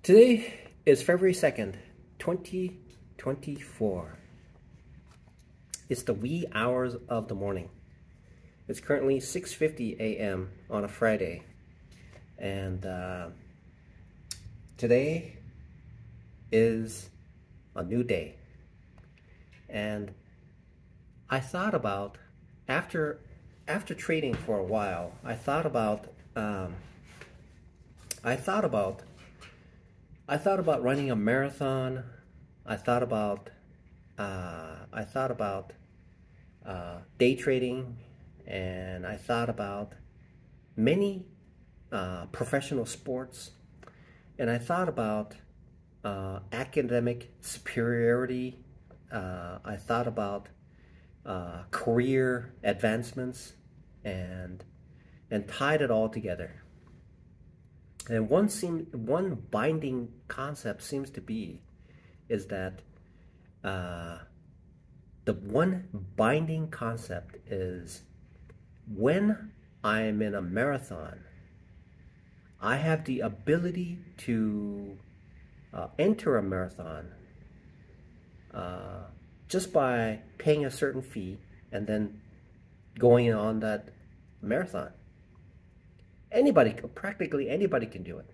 Today is February 2nd, 2024. It's the wee hours of the morning. It's currently 6:50 a.m. on a Friday. And today is a new day. And I thought about, after trading for a while, I thought about running a marathon. I thought about day trading, and I thought about many professional sports, and I thought about academic superiority. I thought about career advancements, and tied it all together. And one binding concept seems to be is that the one binding concept is, when I am in a marathon, I have the ability to enter a marathon just by paying a certain fee and then going on that marathon. Practically anybody can do it.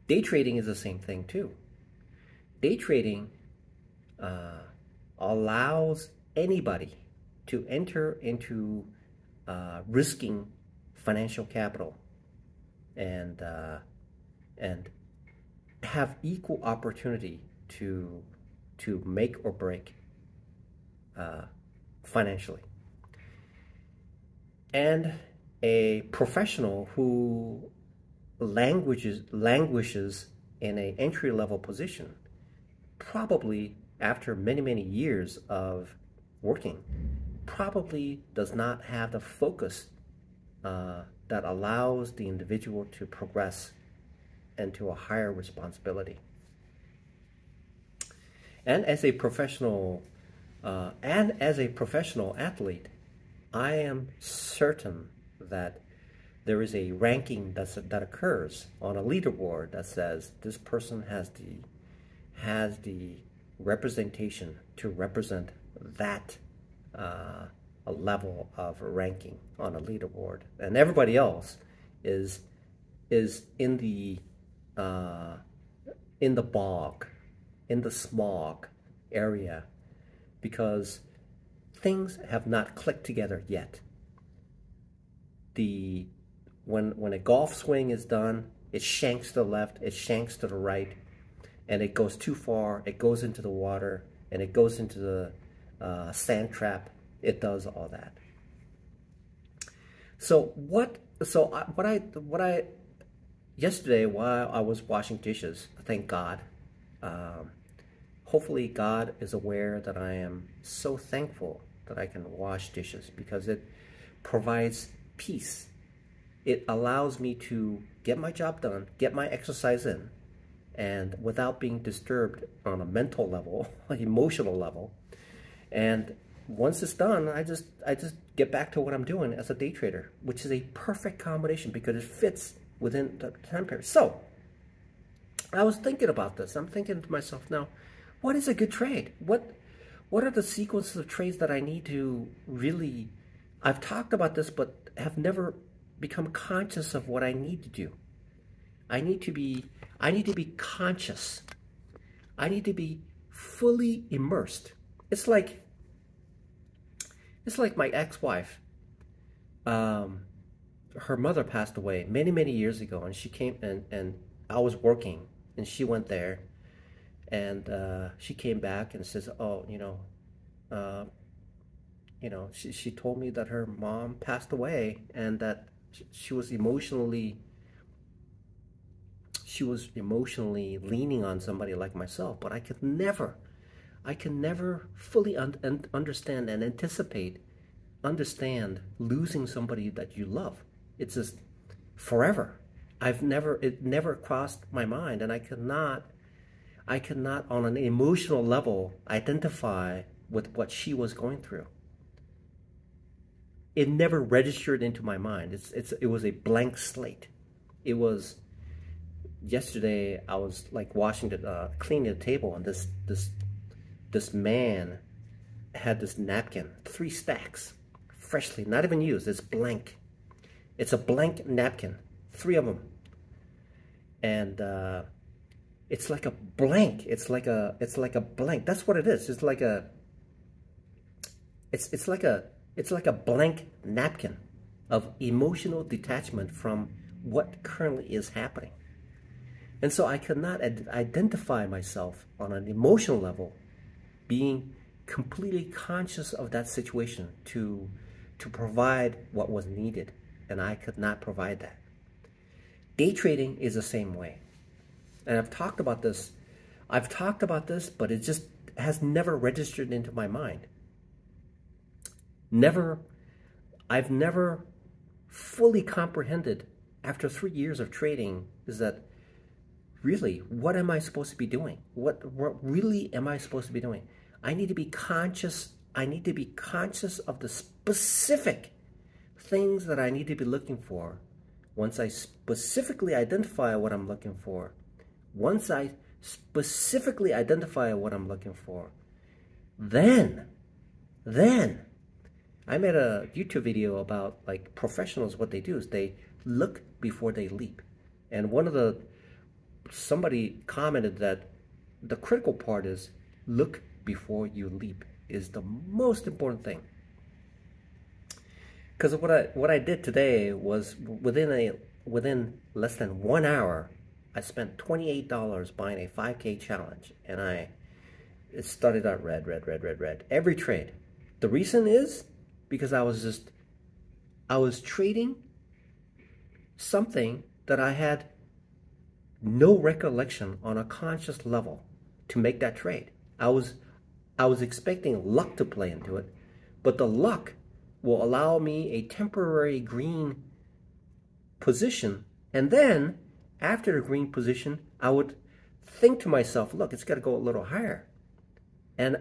Day trading is the same thing too. Day trading allows anybody to enter into risking financial capital and have equal opportunity to make or break financially. And a professional who languishes in an entry-level position, probably after many years of working, probably does not have the focus that allows the individual to progress into a higher responsibility. And as a professional athlete, I am certain that there is a ranking that occurs on a leaderboard that says this person has the representation to represent that a level of ranking on a leaderboard, and everybody else is in the bog, in the smog area, because things have not clicked together yet. When a golf swing is done, it shanks to the left, it shanks to the right, and it goes too far, it goes into the water, and it goes into the sand trap. It does all that. Yesterday, while I was washing dishes, thank God, hopefully God is aware that I am so thankful that I can wash dishes, because it provides peace. It allows me to get my job done, get my exercise in, and without being disturbed on a mental level, emotional level. And once it's done, I just get back to what I'm doing as a day trader, which is a perfect combination because it fits within the time period. So I was thinking about this. I'm thinking to myself, now, what is a good trade? What are the sequences of trades that I need to really... I've talked about this, but have never become conscious of what I need to do. I need to be conscious. I need to be fully immersed. It's like my ex-wife. Her mother passed away many years ago, and she came, and I was working, and she went there, and she came back and says, oh, she told me that her mom passed away, and that she was emotionally leaning on somebody like myself. But I can never fully understand and understand losing somebody that you love. It's just forever. It never crossed my mind, and I cannot on an emotional level identify with what she was going through. It never registered into my mind. It was a blank slate. It was yesterday I was like cleaning the table, and this man had this napkin, 3 stacks, freshly, not even used. It's blank. It's a blank napkin, 3 of them, and it's like a blank. It's like a blank. That's what it is. It's like a blank napkin of emotional detachment from what currently is happening. And so I could not identify myself on an emotional level being completely conscious of that situation to provide what was needed, and I could not provide that. Day trading is the same way. And I've talked about this, but it just has never registered into my mind. I've never fully comprehended after 3 years of trading is that really, what am I supposed to be doing? What really am I supposed to be doing? I need to be conscious. I need to be conscious of the specific things that I need to be looking for. Once I specifically identify what I'm looking for, then I made a YouTube video about like professionals. What they do is they look before they leap. And somebody commented that the critical part is look before you leap is the most important thing. Because what I did today was within less than 1 hour, I spent $28 buying a 5K challenge, and it started out red every trade. The reason is because I was trading something that I had no recollection on a conscious level to make that trade. I was expecting luck to play into it, but the luck will allow me a temporary green position, and then after the green position, I would think to myself, look, it's got to go a little higher. And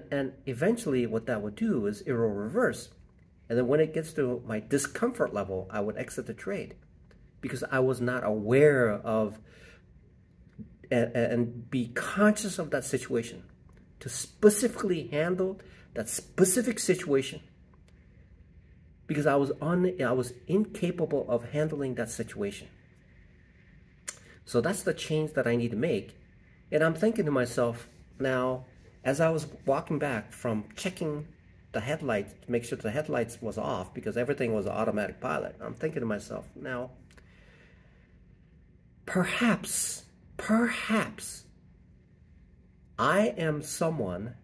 eventually what that would do is it will reverse. And then when it gets to my discomfort level, I would exit the trade because I was not aware of and be conscious of that situation to specifically handle that specific situation, because I was incapable of handling that situation. So that's the change that I need to make. And I'm thinking to myself now, as I was walking back from checking the headlights to make sure the headlights was off because everything was automatic pilot, I'm thinking to myself now, perhaps I am someone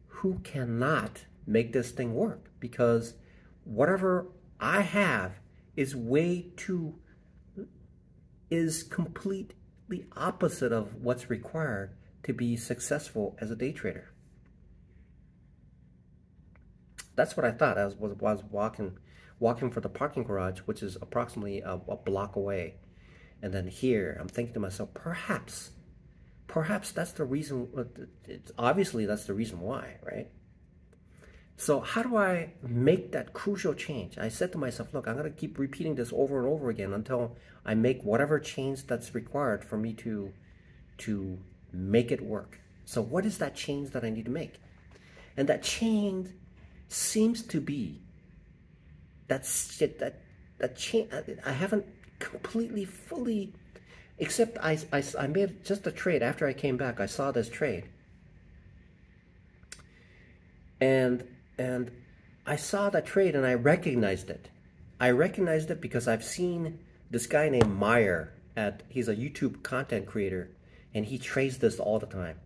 who cannot make this thing work because whatever I have is completely opposite of what's required to be successful as a day trader. That's what I thought as I was walking for the parking garage, which is approximately a block away. And then here, I'm thinking to myself, perhaps that's the reason. Obviously, that's the reason why, right? So how do I make that crucial change? I said to myself, look, I'm going to keep repeating this over and over again until I make whatever change that's required for me to make it work. So what is that change that I need to make? And that change seems to be that change. I haven't completely fully, except I made just a trade after I came back. I saw this trade, and I saw that trade and I recognized it. I recognized it because I've seen this guy named Meyer he's a YouTube content creator, and he trades this all the time.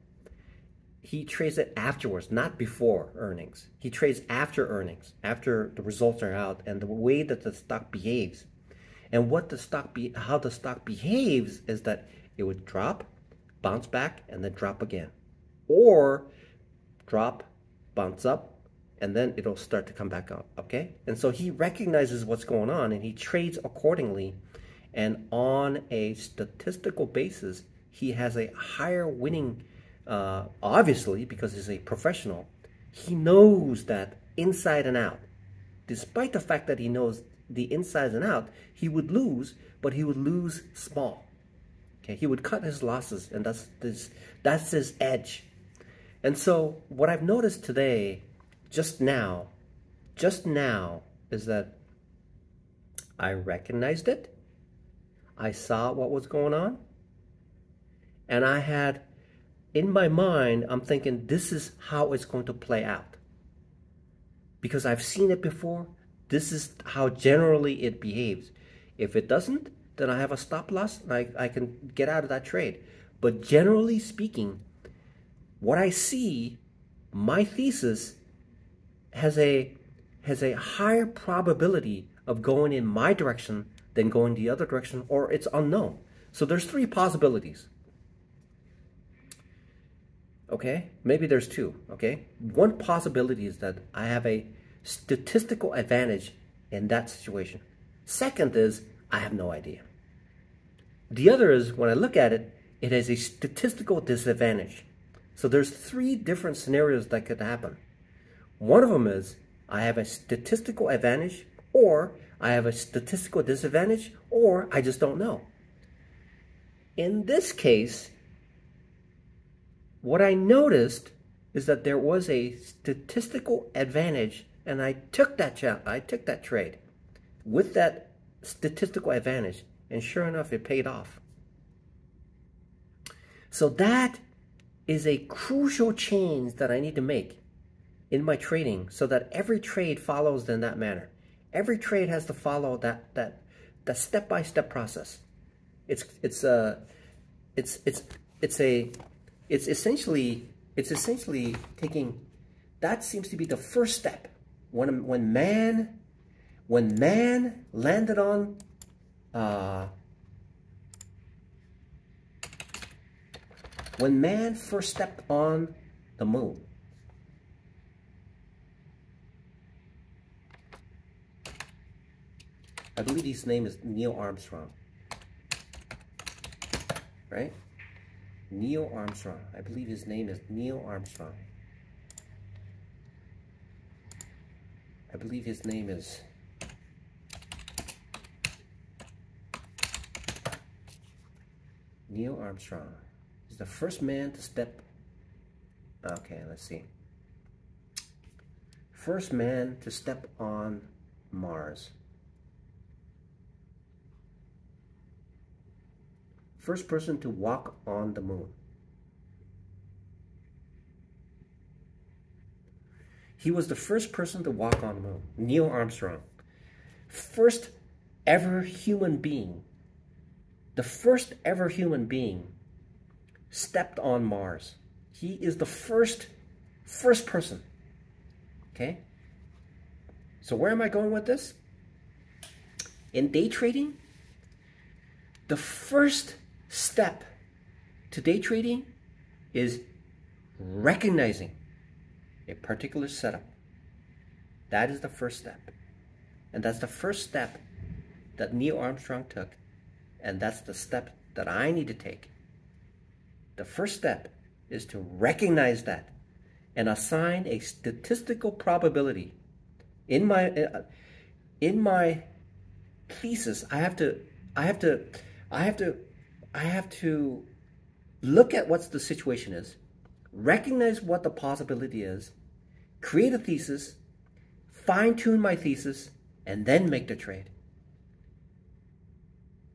He trades it afterwards, not before earnings. He trades after earnings, after the results are out, and the way that the stock behaves. And how the stock behaves is that it would drop, bounce back, and then drop again. Or drop, bounce up, and then it'll start to come back up, okay? And so he recognizes what's going on, and he trades accordingly. And on a statistical basis, he has a higher winning, obviously, because he's a professional. He knows that inside and out. Despite the fact that he knows the inside and out, he would lose, but he would lose small. Okay, he would cut his losses, and that's his edge. And so what I've noticed today, just now, is that I recognized it. I saw what was going on. And I had, in my mind, I'm thinking, this is how it's going to play out. Because I've seen it before. This is how generally it behaves. If it doesn't, then I have a stop loss and I can get out of that trade. But generally speaking, what I see, my thesis has a higher probability of going in my direction than going the other direction, or it's unknown. So there's 3 possibilities. Okay, maybe there's 2. Okay, one possibility is that I have a statistical advantage in that situation. Second is I have no idea. The other is, when I look at it, it has a statistical disadvantage. So there's 3 different scenarios that could happen. One of them is I have a statistical advantage, or I have a statistical disadvantage, or I just don't know. In this case, what I noticed is that there was a statistical advantage, and I took that trade with that statistical advantage, and sure enough, it paid off. So that is a crucial change that I need to make in my trading, so that every trade follows in that manner. Every trade has to follow that step-by-step process. It's essentially taking, that seems to be the first step. When man landed on when man first stepped on the moon, I believe his name is Neil Armstrong, right? Neil Armstrong. I believe his name is Neil Armstrong. I believe his name is Neil Armstrong. He's the first man to step. Okay, let's see. First man to step on Mars. First person to walk on the moon. He was the first person to walk on the moon. Neil Armstrong. First ever human being. The first ever human being stepped on Mars. He is the first person. Okay? So where am I going with this? In day trading, the first step to day trading is recognizing a particular setup. That is the first step. And that's the first step that Neil Armstrong took. And that's the step that I need to take. The first step is to recognize that and assign a statistical probability. In my thesis, I have to look at what the situation is, recognize what the possibility is, create a thesis, fine-tune my thesis, and then make the trade.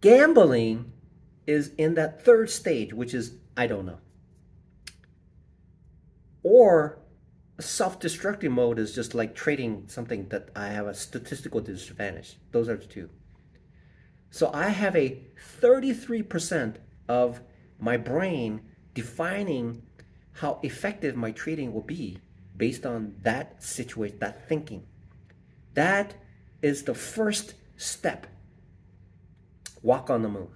Gambling is in that third stage, which is I don't know. Or self-destructive mode is just like trading something that I have a statistical disadvantage. Those are the 2. So I have a 33% of my brain defining how effective my trading will be based on that situation, that thinking. That is the first step. Walk on the moon.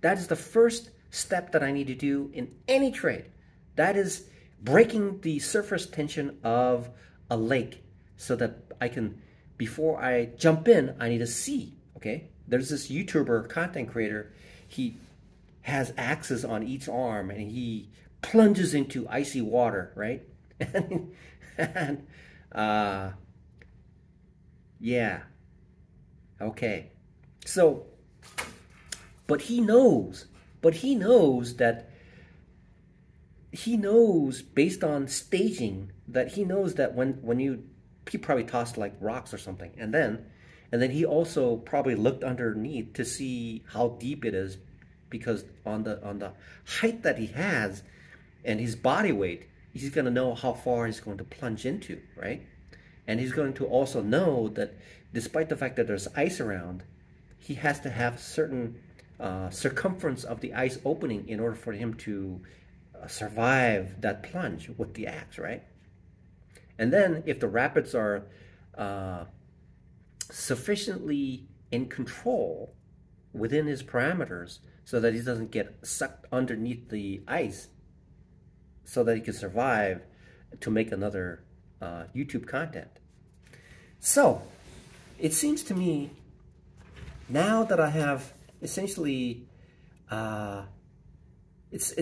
That is the first step that I need to do in any trade. That is breaking the surface tension of a lake so that I can, before I jump in, I need to see. Okay, there's this YouTuber content creator. He has axes on each arm and he plunges into icy water, right? Yeah. Okay. So But he knows. But he knows based on staging that he knows that he probably tossed like rocks or something, and then he also probably looked underneath to see how deep it is, because on the height that he has and his body weight, he's going to know how far he's going to plunge into, right? And he's going to also know that despite the fact that there's ice around, he has to have certain circumference of the ice opening in order for him to survive that plunge with the axe, right? And then if the rapids are sufficiently in control within his parameters so that he doesn't get sucked underneath the ice, so that he can survive to make another YouTube content. So it seems to me, now that I have essentially it's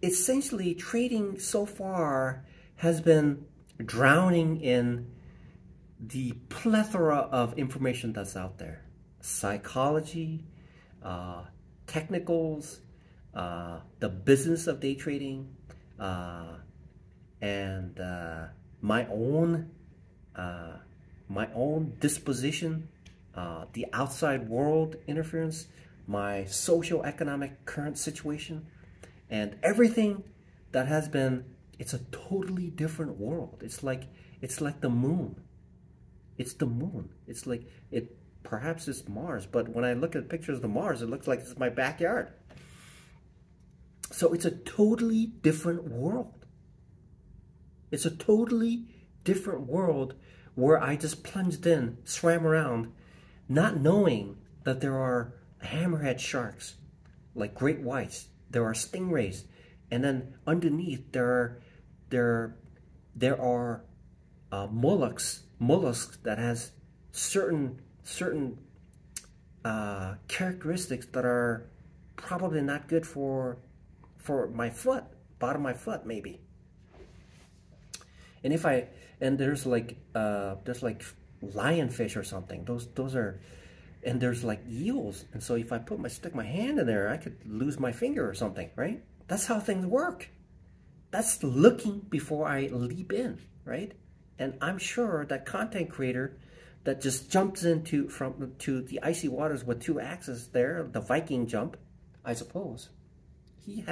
essentially trading so far has been drowning in the plethora of information that's out there. Psychology, technicals, the business of day trading, and my own disposition, the outside world interference, my socio-economic current situation, and everything that has been. It's a totally different world. It's like the moon. It's the moon. It's like it. Perhaps it's Mars, but when I look at pictures of the Mars, it looks like it's my backyard. So it's a totally different world. It's a totally different world where I just plunged in, swam around, not knowing that there are hammerhead sharks, like great whites. There are stingrays, and then underneath there are mollusks that has certain characteristics that are probably not good for my foot, bottom of my foot maybe. And there's like lionfish or something. Those are, and there's like eels. And so if I stick my hand in there, I could lose my finger or something, right? That's how things work. That's looking before I leap in, right? And I'm sure that content creator that just jumps into to the icy waters with 2 axes there, the Viking jump, I suppose. He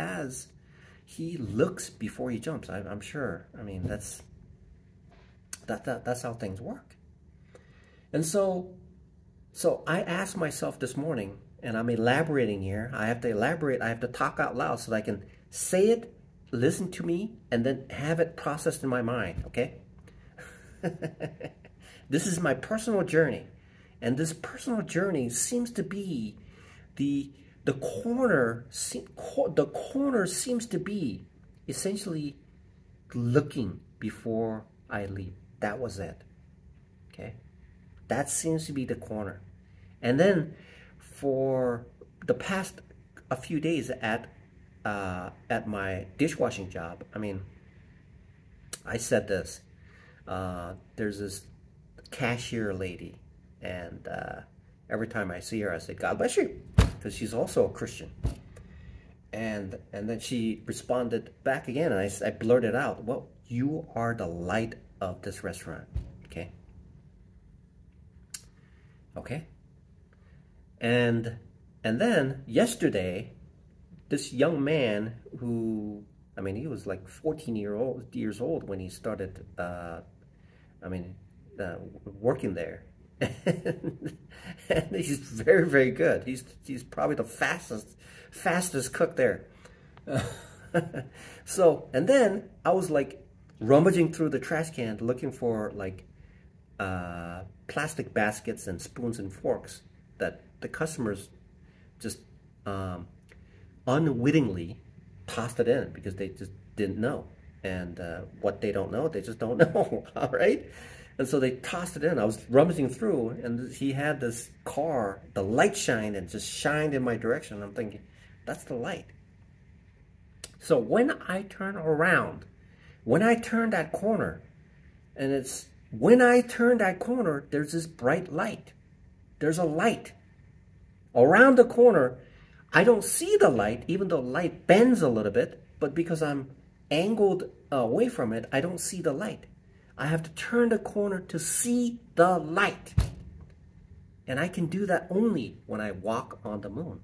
looks before he jumps. I'm sure. I mean, that's how things work. And so I asked myself this morning, and I'm elaborating here. I have to elaborate. I have to talk out loud so that I can say it, listen to me, and then have it processed in my mind. Okay. This is my personal journey, and this personal journey seems to be the corner seems to be essentially looking before I leap. That was it. Okay, that seems to be the corner. And then for the past a few days at my dishwashing job, I mean, I said this. There's this cashier lady, and every time I see her, I say, "God bless you," because she's also a Christian. And then she responded back again, and I blurted out, "Well, you are the light of this restaurant." Okay. And then yesterday, this young man who, I mean, he was like 14 years old when he started, working there. And he's very, very good. He's probably the fastest cook there. So, and then I was like rummaging through the trash can looking for like plastic baskets and spoons and forks that the customers just unwittingly tossed it in because they just didn't know. And what they don't know, they just don't know. All right. And so they tossed it in. I was rummaging through, and he had this car, the light shined and just shined in my direction. I'm thinking, that's the light. So when I turn around, when I turn that corner, and when I turn that corner, there's this bright light. There's a light. Around the corner, I don't see the light, even though light bends a little bit, but because I'm angled away from it, I don't see the light. I have to turn the corner to see the light. And I can do that only when I walk on the moon.